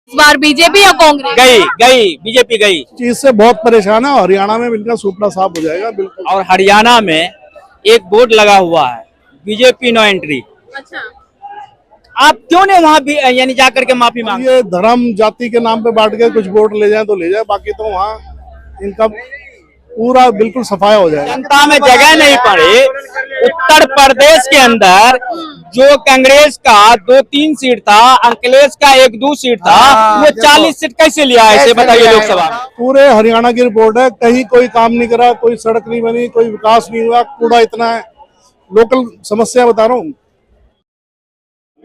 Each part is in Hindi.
इस बार बीजेपी या कांग्रेस? गई बीजेपी गई। चीज से बहुत परेशान है। हरियाणा में इनका सुपड़ा साफ हो जाएगा बिल्कुल। और हरियाणा में एक बोर्ड लगा हुआ है, बीजेपी नो एंट्री। अच्छा, आप क्यों नहीं वहाँ भी यानी जाकर के माफी मांग? ये धर्म जाति के नाम पे बांट के कुछ वोट ले जाए तो ले जाए, बाकी तो वहाँ इनका पूरा बिल्कुल सफाया हो जाएगा। जनता में जगह नहीं पड़ी। उत्तर प्रदेश के अंदर जो कांग्रेस का 2-3 सीट था, अखिलेश का 1-2 सीट था, वो 40 सीट कैसे लिया ऐसे बताइए लोकसभा? पूरे हरियाणा की रिपोर्ट है, कहीं कोई काम नहीं करा, कोई सड़क नहीं बनी, कोई विकास नहीं हुआ, कूड़ा इतना है। लोकल समस्या बता रहा हूँ।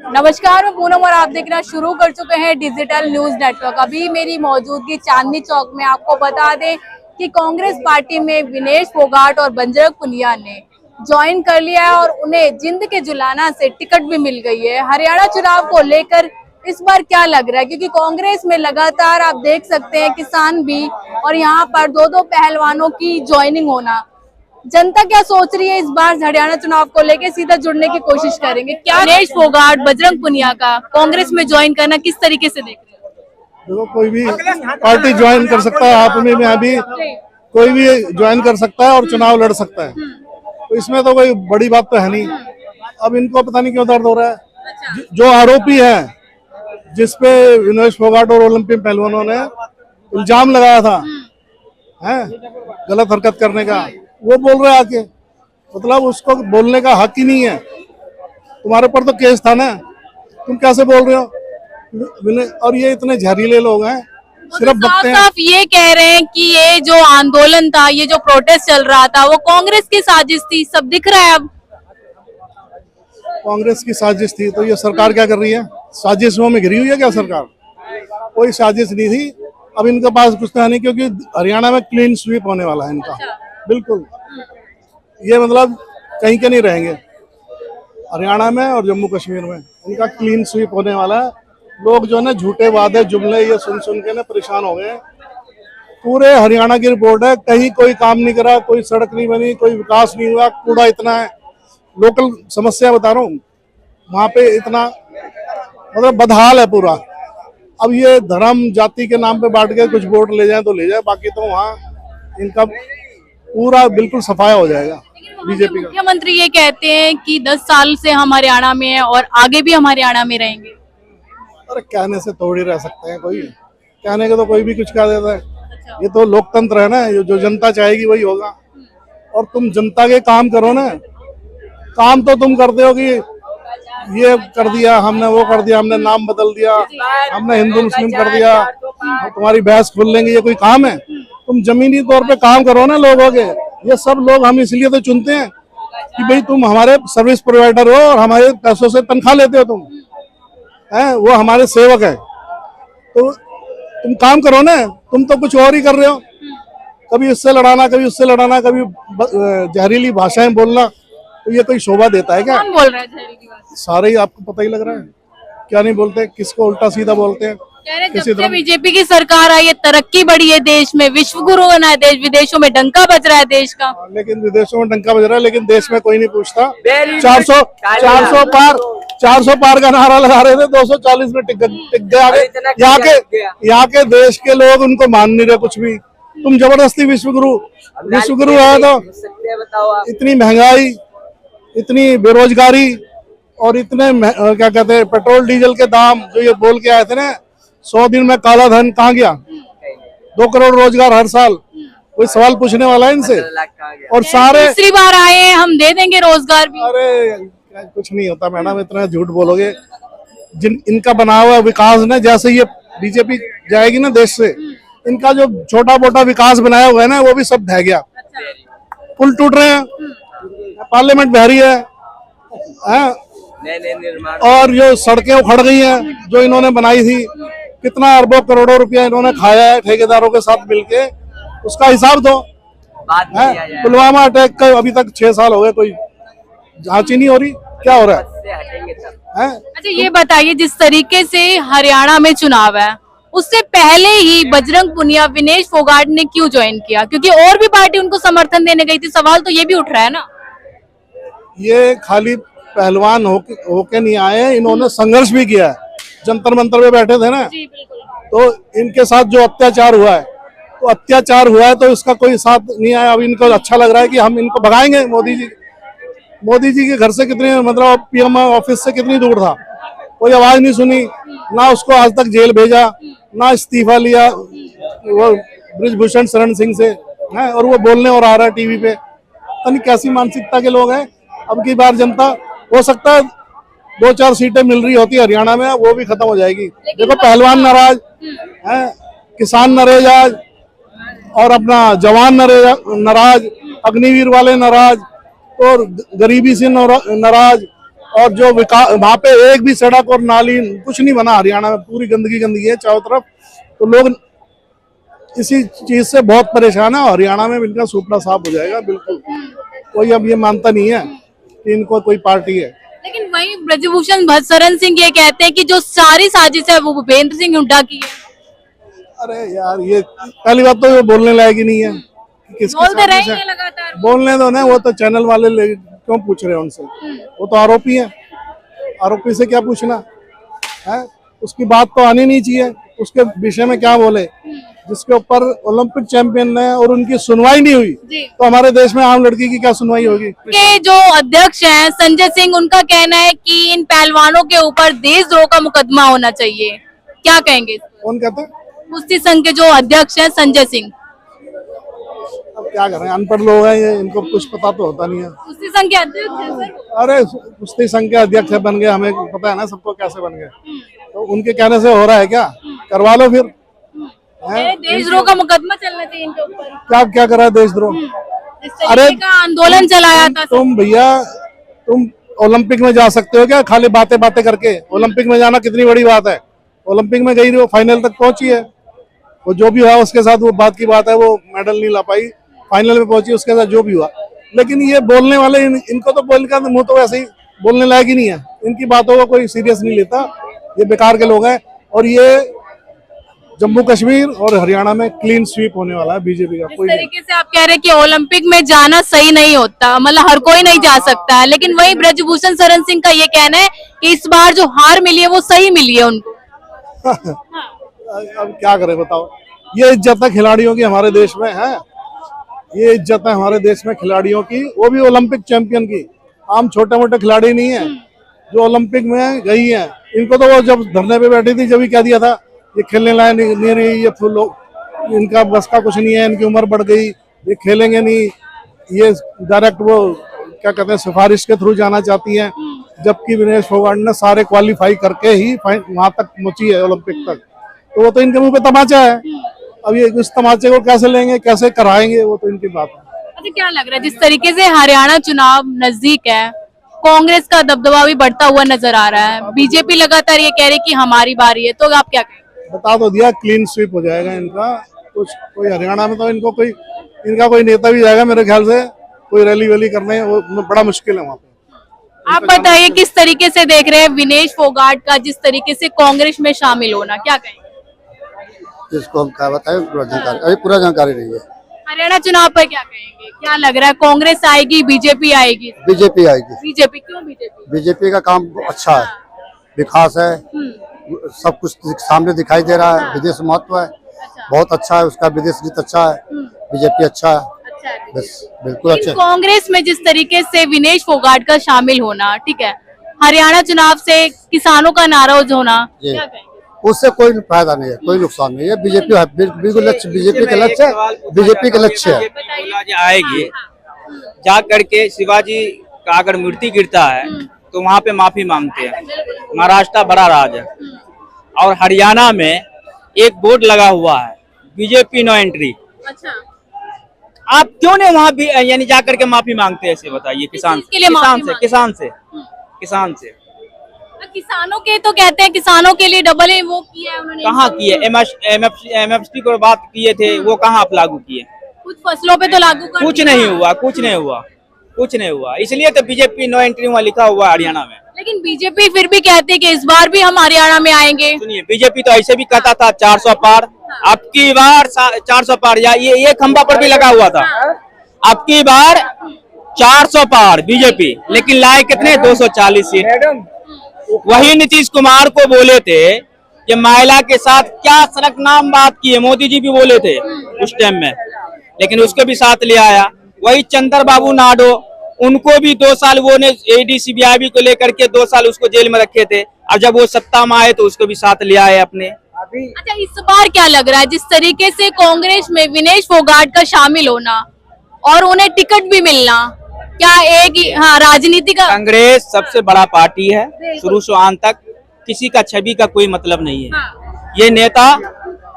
नमस्कार, मैं पूनम और आप देखना शुरू कर चुके हैं डिजिटल न्यूज नेटवर्क। अभी मेरी मौजूदगी चांदनी चौक में। आपको बता दें कि कांग्रेस पार्टी में विनेश फोगाट और बजरंग पुनिया ने ज्वाइन कर लिया है और उन्हें जिंद के जुलाना से टिकट भी मिल गई है। हरियाणा चुनाव को लेकर इस बार क्या लग रहा है, क्योंकि कांग्रेस में लगातार आप देख सकते हैं किसान भी और यहाँ पर दो पहलवानों की ज्वाइनिंग होना। जनता क्या सोच रही है इस बार हरियाणा चुनाव को लेकर, सीधा जुड़ने की कोशिश करेंगे क्या? विनेश फोगाट, बजरंग पुनिया का कांग्रेस में ज्वाइन करना किस तरीके से देख रहे हैं? देखो, कोई भी पार्टी ज्वाइन कर सकता है, आप में अभी कोई भी ज्वाइन कर सकता है और चुनाव लड़ सकता है, तो इसमें तो कोई बड़ी बात तो है नहीं। अब इनको पता नहीं क्यों दर्द हो रहा है। जो आरोपी है, जिसपे विनेश फोगाट और ओलंपिक पहलवानों ने इल्जाम लगाया था गलत हरकत करने का, वो बोल रहे आके, मतलब उसको बोलने का हक ही नहीं है। तुम्हारे पर तो केस था ना, तुम कैसे बोल रहे हो? और ये इतने जहरीले लोग हैं, सिर्फ बकते हैं। साफ ये कह रहे हैं कि ये जो आंदोलन था, ये जो प्रोटेस्ट चल रहा था, वो कांग्रेस की साजिश थी। सब दिख रहा है अब। कांग्रेस की साजिश थी तो ये सरकार क्या कर रही है? साजिशों में घिरी हुई है क्या सरकार? कोई साजिश नहीं थी। अब इनके पास कुछ नहीं, क्योंकि हरियाणा में क्लीन स्वीप होने वाला है इनका। बिल्कुल, ये मतलब कहीं के नहीं रहेंगे। हरियाणा में और जम्मू कश्मीर में इनका क्लीन स्वीप होने वाला है। लोग जो है ना, झूठे वादे जुमले ये सुन के ना परेशान हो गए। पूरे हरियाणा की रिपोर्ट है, कहीं कोई काम नहीं करा, कोई सड़क नहीं बनी, कोई विकास नहीं हुआ, कूड़ा इतना है। लोकल समस्या बता रहा हूँ, वहाँ पे इतना मतलब बदहाल है पूरा। अब ये धर्म जाति के नाम पे बांट के कुछ वोट ले जाए तो ले जाए, बाकी तो वहाँ इनका पूरा बिल्कुल सफाया हो जाएगा बीजेपी का। मुख्यमंत्री ये कहते हैं कि 10 साल से हम हरियाणा में हैं और आगे भी हम हरियाणा में रहेंगे। अरे कहने से थोड़ी रह सकते हैं, कोई कहने के तो कोई भी कुछ कह देता है। ये तो लोकतंत्र है ना, जो जनता चाहेगी वही होगा। और तुम जनता के काम करो ना। काम तो तुम करते हो कि ये कर दिया हमने, वो कर दिया हमने, नाम बदल दिया हमने, हिंदू मुस्लिम कर दिया, तुम्हारी बहस खोल लेंगे, ये कोई काम है? तुम जमीनी तौर पे काम करो ना लोगों के। ये सब लोग हम इसलिए तो चुनते हैं कि भाई तुम हमारे सर्विस प्रोवाइडर हो और हमारे पैसों से तनख्वाह लेते हो, तुम वो हमारे सेवक है। तो तुम काम करो ना, तुम तो कुछ और ही कर रहे हो। कभी इससे लड़ाना, कभी उससे लड़ाना, कभी जहरीली भाषाएं बोलना, तो ये कोई शोभा देता है क्या? कौन बोल रहा है जहरीली बात? सारे ही आपको पता ही लग रहा है क्या नहीं बोलते, किसको उल्टा सीधा बोलते हैं। कह रहे जब से बीजेपी की सरकार आई है, तरक्की बढ़ी है देश में, विश्व गुरु बना है देश, विदेशों में डंका बज रहा है देश का। लेकिन विदेशों में डंका बज रहा है, लेकिन देश में कोई नहीं पूछता। 400 पार का नारा लगा रहे थे, 240 में टिक गए आगे। यहाँ के देश के लोग उनको मान नहीं रहे कुछ भी। तुम जबरदस्ती विश्व गुरु है तो इतनी महंगाई, इतनी बेरोजगारी और इतने क्या कहते हैं पेट्रोल डीजल के दाम जो ये बोल के आए थे ना, 100 दिन में काला धन कहाँ गया? 2 करोड़ रोजगार हर साल। कोई सवाल पूछने वाला है इनसे? और सारे तीसरी बार आए हैं, हम दे देंगे रोजगार भी। अरे कुछ नहीं होता मैडम, इतना झूठ बोलोगे। जिन इनका बना हुआ विकास ना, जैसे ये बीजेपी जाएगी ना देश से, इनका जो छोटा मोटा विकास बनाया हुआ है ना, वो भी सब ढह गया। पुल टूट रहे हैं, पार्लियामेंट बह रही है, और जो सड़कें उखड़ गई हैं जो इन्होंने बनाई थी, कितना अरबों करोड़ों रुपया इन्होंने खाया है ठेकेदारों के साथ मिलके, उसका हिसाब दो। पुलवामा अटैक का अभी तक 6 साल हो गए, कोई जांच ही नहीं हो रही। क्या हो रहा है? अच्छा ये बताइए, जिस तरीके से हरियाणा में चुनाव है, उससे पहले ही बजरंग पुनिया, विनेश फोगाट ने क्यों ज्वाइन किया? क्योंकि और भी पार्टी उनको समर्थन देने गई थी। सवाल तो ये भी उठ रहा है ना। ये खाली पहलवान होके नहीं आए, इन्होंने संघर्ष भी किया है। जंतर मंतर पे बैठे थे ना, तो इनके साथ जो अत्याचार हुआ है, तो अत्याचार हुआ है तो इसका कोई साथ नहीं आया। अब इनको अच्छा लग रहा है कि हम इनको भगाएंगे। मोदी जी के घर से कितनी, मतलब पीएम ऑफिस से कितनी दूर था, कोई आवाज नहीं सुनी, ना उसको आज तक जेल भेजा, ना इस्तीफा लिया वो ब्रिजभूषण शरण सिंह से है, और वो बोलने और आ रहा है टीवी पे। पता नहीं कैसी मानसिकता के लोग हैं। अब की बार जनता, हो सकता है 2-4 सीटें मिल रही होती हरियाणा में, वो भी खत्म हो जाएगी। देखो पहलवान नाराज है, किसान नाराज आज, और अपना जवान नाराज, अग्निवीर वाले नाराज, और गरीबी से नाराज, और जो विकास वहां पे एक भी सड़क और नाली कुछ नहीं बना हरियाणा में, पूरी गंदगी है चारों तरफ। तो लोग इसी चीज से बहुत परेशान है। हरियाणा में इनका सूपड़ा साफ हो जाएगा बिल्कुल। कोई अब ये मानता नहीं है कि इनको कोई पार्टी है। लेकिन वहीं ब्रजभूषण शरण सिंह ये कहते हैं कि जो सारी साजिश है वो भूपेंद्र सिंह हुड्डा की है। अरे यार, ये पहली बात तो ये बोलने लायक ही नहीं है। बोलते रहेंगे लगातार, बोलने दो ना, वो तो चैनल वाले क्यों पूछ रहे हैं उनसे, वो तो आरोपी है। आरोपी से क्या पूछना है, उसकी बात तो आनी नहीं चाहिए। उसके विषय में क्या बोले, जिसके ऊपर ओलंपिक चैंपियन है और उनकी सुनवाई नहीं हुई, तो हमारे देश में आम लड़की की क्या सुनवाई होगी। के जो अध्यक्ष हैं संजय सिंह, उनका कहना है कि इन पहलवानों के ऊपर देशद्रोह का मुकदमा होना चाहिए, क्या कहेंगे? कौन कहते हैं? कुश्ती संघ के जो अध्यक्ष हैं संजय सिंह। अब क्या करें, अनपढ़ लोग हैं ये, इनको कुछ पता तो होता नहीं है। कुश्ती संघ के अध्यक्ष हैं सर। अरे कुश्ती संघ के अध्यक्ष बन गए, हमें पता है ना सबको कैसे बन गए। तो उनके कहने से हो रहा है क्या? करवा लो फिर। देशद्रोह का मुकदमा चलना चाहिए इनके ऊपर। क्या करा देशद्रोह? अरे का आंदोलन चलाया था। तुम भैया, तुम ओलंपिक में जा सकते हो क्या खाली बातें करके? ओलंपिक में जाना कितनी बड़ी बात है। ओलंपिक में गई, वो फाइनल तक पहुंची है। वो जो भी हुआ उसके साथ वो बात की बात है, वो मेडल नहीं ला पाई, फाइनल में पहुंची, उसके साथ जो भी हुआ। लेकिन ये बोलने वाले, इनको तो बोलने का मुंह तो वैसे ही बोलने लायक ही नहीं है। इनकी बातों को कोई सीरियस नहीं लेता, ये बेकार के लोग हैं। और ये जम्मू कश्मीर और हरियाणा में क्लीन स्वीप होने वाला है बीजेपी का। इस तरीके से आप कह रहे हैं कि ओलंपिक में जाना सही नहीं होता, मतलब हर कोई नहीं जा सकता है, लेकिन वही ब्रजभूषण शरण सिंह का ये कहना है कि इस बार जो हार मिली है वो सही मिली है उनको। अब क्या करें बताओ, ये इज्जत है खिलाड़ियों की हमारे देश में है। ये इज्जत है हमारे देश में खिलाड़ियों की, वो भी ओलंपिक चैंपियन की। आम छोटे मोटे खिलाड़ी नहीं है जो ओलंपिक में गई है। इनको तो वो जब धरने पे बैठी थी, जब ही कह दिया था ये खेलने लायक नहीं रही, ये फुल इनका बस का कुछ नहीं है, इनकी उम्र बढ़ गई, ये खेलेंगे नहीं। ये डायरेक्ट वो क्या कहते हैं, सिफारिश के थ्रू जाना चाहती हैं, जबकि विनेश फोगाट ने सारे क्वालिफाई करके ही वहां तक पहुंची है ओलंपिक तक। तो वो तो इनके मुंह पे तमाचा है। अब ये इस तमाचे को कैसे लेंगे, कैसे कराएंगे, वो तो इनकी बात है। अच्छा, क्या लग रहा है जिस तरीके से हरियाणा चुनाव नजदीक है, कांग्रेस का दबदबा भी बढ़ता हुआ नजर आ रहा है, बीजेपी लगातार ये कह रही कि हमारी बारी है, तो आप क्या कहेंगे? बता तो दिया, क्लीन स्वीप हो जाएगा इनका। कुछ कोई हरियाणा में तो इनका कोई नेता भी जाएगा मेरे ख्याल से, कोई रैली वैली करने, वो बड़ा मुश्किल है वहाँ पे। आप बताइए किस तरीके से देख रहे हैं विनेश फोगाट का जिस तरीके से कांग्रेस में शामिल होना, क्या कहेंगे? इसको हम क्या बताएं, पूरा जानकारी नहीं है। हरियाणा चुनाव पर क्या कहेंगे, क्या लग रहा है, कांग्रेस आएगी बीजेपी आएगी? बीजेपी आएगी। बीजेपी क्यों? बीजेपी का काम अच्छा है, विकास है, सब कुछ सामने दिखाई दे रहा है। विदेश महत्व है, बहुत अच्छा है उसका, विदेश नीति अच्छा है, बीजेपी अच्छा है, बस बिल्कुल अच्छा है। कांग्रेस में जिस तरीके से विनेश फोगाट का शामिल होना, ठीक है, हरियाणा चुनाव से किसानों का नाराज होना, क्या कहेंगे? उससे कोई फायदा नहीं है, कोई नुकसान नहीं है। बीजेपी बिल्कुल लक्ष्य, बीजेपी का लक्ष्य है, बीजेपी का लक्ष्य है। आएगी जा करके शिवाजी का अगर मूर्ति गिरता है तो वहाँ पे माफी मांगते हैं। महाराष्ट्र बड़ा राज है, और हरियाणा में एक बोर्ड लगा हुआ है, बीजेपी नो एंट्री। अच्छा, आप क्यों नहीं वहाँ भी यानी जा करके माफी मांगते हैं? ऐसे बताइए, किसान से किसानों के तो कहते हैं, किसानों के लिए डबल ही वो किया है उन्होंने। कहाँ किए? MSP को बात किए थे, वो कहाँ आप लागू किए? कुछ फसलों पे तो लागू कर कुछ नहीं हुआ। इसलिए तो बीजेपी नो एंट्री वहाँ लिखा हुआ हरियाणा में। लेकिन बीजेपी फिर भी कहती है कि इस बार भी हम हरियाणा में आएंगे। सुनिए, बीजेपी तो ऐसे भी कहता था 400 पार, अब की बार 400 पार, या ये खंबा पर भी लगा हुआ था, अब की बार 400 पार बीजेपी, लेकिन लाए कितने? 240 सीट। वही नीतीश कुमार को बोले थे कि महिला के साथ क्या सनकनाम बात की है, मोदी जी भी बोले थे उस टाइम में, लेकिन उसको भी साथ ले आया। वही चंद्रबाबू नायडू, उनको भी 2 साल वो ने AD-CBI को लेकर के 2 साल उसको जेल में रखे थे, और जब वो सत्ता में आए तो उसको भी साथ ले आए अपने। अच्छा, इस बार क्या लग रहा है, जिस तरीके से कांग्रेस में विनेश फोगाट का शामिल होना और उन्हें टिकट भी मिलना, क्या एक हाँ राजनीति का कांग्रेस सबसे बड़ा पार्टी है, शुरू से अंत तक किसी का छवि का कोई मतलब नहीं है। हाँ। ये नेता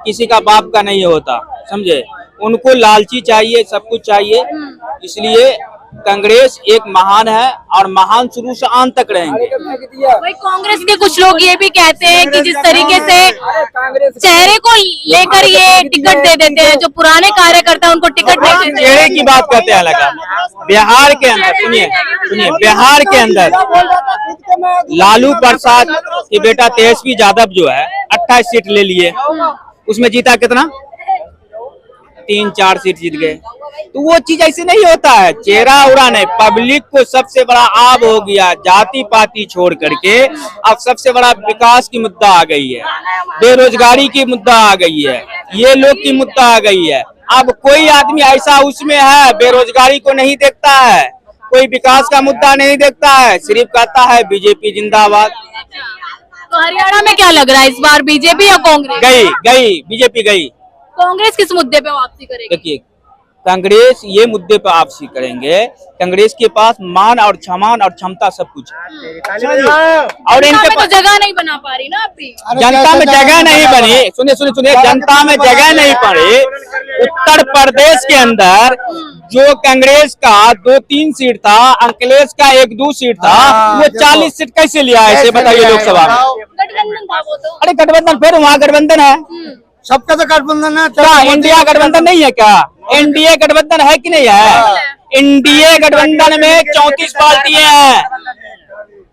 किसी का बाप का नहीं होता, समझे, उनको लालची चाहिए, सब कुछ चाहिए, इसलिए कांग्रेस एक महान है और महान शुरू से अंत तक रहेंगे। वही कांग्रेस के कुछ लोग ये भी कहते हैं कि जिस तरीके से चेहरे को लेकर ये टिकट दे देते हैं, जो पुराने कार्यकर्ता उनको टिकट दे देते हैं। चेहरे की बात करते हैं लगा, बिहार के अंदर सुनिए बिहार के अंदर लालू प्रसाद की बेटा तेजस्वी यादव जो है 28 सीट ले लिए, उसमें जीता कितना, 3-4 सीट जीत गए। तो वो चीज ऐसे नहीं होता है, चेहरा उड़ा नहीं, पब्लिक को सबसे बड़ा आब हो गया, जाति पाति छोड़ करके अब सबसे बड़ा विकास की मुद्दा आ गई है, बेरोजगारी की मुद्दा आ गई है, ये लोग की मुद्दा आ गई है। अब कोई आदमी ऐसा उसमें है बेरोजगारी को नहीं देखता है, कोई विकास का मुद्दा नहीं देखता है, सिर्फ कहता है बीजेपी जिंदाबाद। तो हरियाणा में क्या लग रहा है, इस बार बीजेपी या कांग्रेस? गई बीजेपी गई। कांग्रेस किस मुद्दे पे वापसी करेगी? देखिए कांग्रेस ये मुद्दे पर आपसी करेंगे, कांग्रेस के पास मान और क्षमान और क्षमता सब कुछ है, और इनके तो जगह नहीं बना पा रही ना अभी, जनता में जगह नहीं बनी। सुनिए जनता में जगह नहीं पड़ी। उत्तर प्रदेश के अंदर जो कांग्रेस का 2-3 सीट था, अखिलेश का 1-2 सीट था, वो 40 सीट कैसे लिया ऐसे बताइए लोकसभा में? गठबंधन था वो तो। अरे गठबंधन, फिर वहाँ गठबंधन है, सबका तो गठबंधन है। क्या इंडिया गठबंधन नहीं है क्या? एनडीए गठबंधन है कि नहीं है? एनडीए गठबंधन में 34 पार्टियां हैं।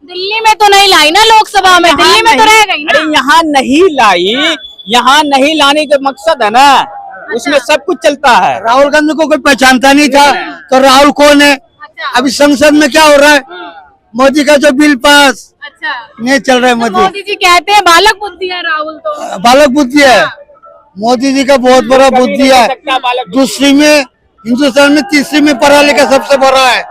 दिल्ली में तो नहीं लाई ना लोकसभा में, दिल्ली में तो रह गई ना। अरे यहाँ नहीं लाई, यहाँ नहीं लाने का मकसद है ना, उसमें सब कुछ चलता है। राहुल गांधी को कोई पहचानता नहीं था, तो राहुल कौन है? अभी संसद में क्या हो रहा है, मोदी का जो बिल पास नहीं चल रहा है। मोदी जी कहते हैं बालक बुद्धि है राहुल, तो बालक बुद्धि है, मोदी जी का बहुत बड़ा बुद्धि है। दूसरी में हिंदुस्तान में, तीसरी में पढ़ा लिखा सबसे बड़ा है,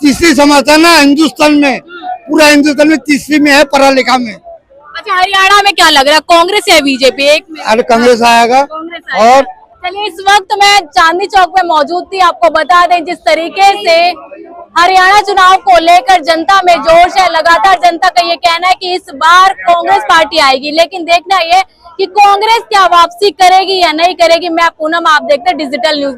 तीसरी समाज है ना हिंदुस्तान में, पूरा हिंदुस्तान में तीसरी में है पढ़ा लिखा में। अच्छा, हरियाणा में क्या लग रहा है, कांग्रेस या बीजेपी? एक में अरे कांग्रेस आएगा। और चलिए, इस वक्त मैं चांदनी चौक में मौजूद थी। आपको बता दें जिस तरीके से हरियाणा चुनाव को लेकर जनता में जोश है, लगातार जनता का ये कहना है कि इस बार कांग्रेस पार्टी आएगी, लेकिन देखना ये कि कांग्रेस क्या वापसी करेगी या नहीं करेगी। मैं पूनम, आप देखते हैं डिजिटल न्यूज।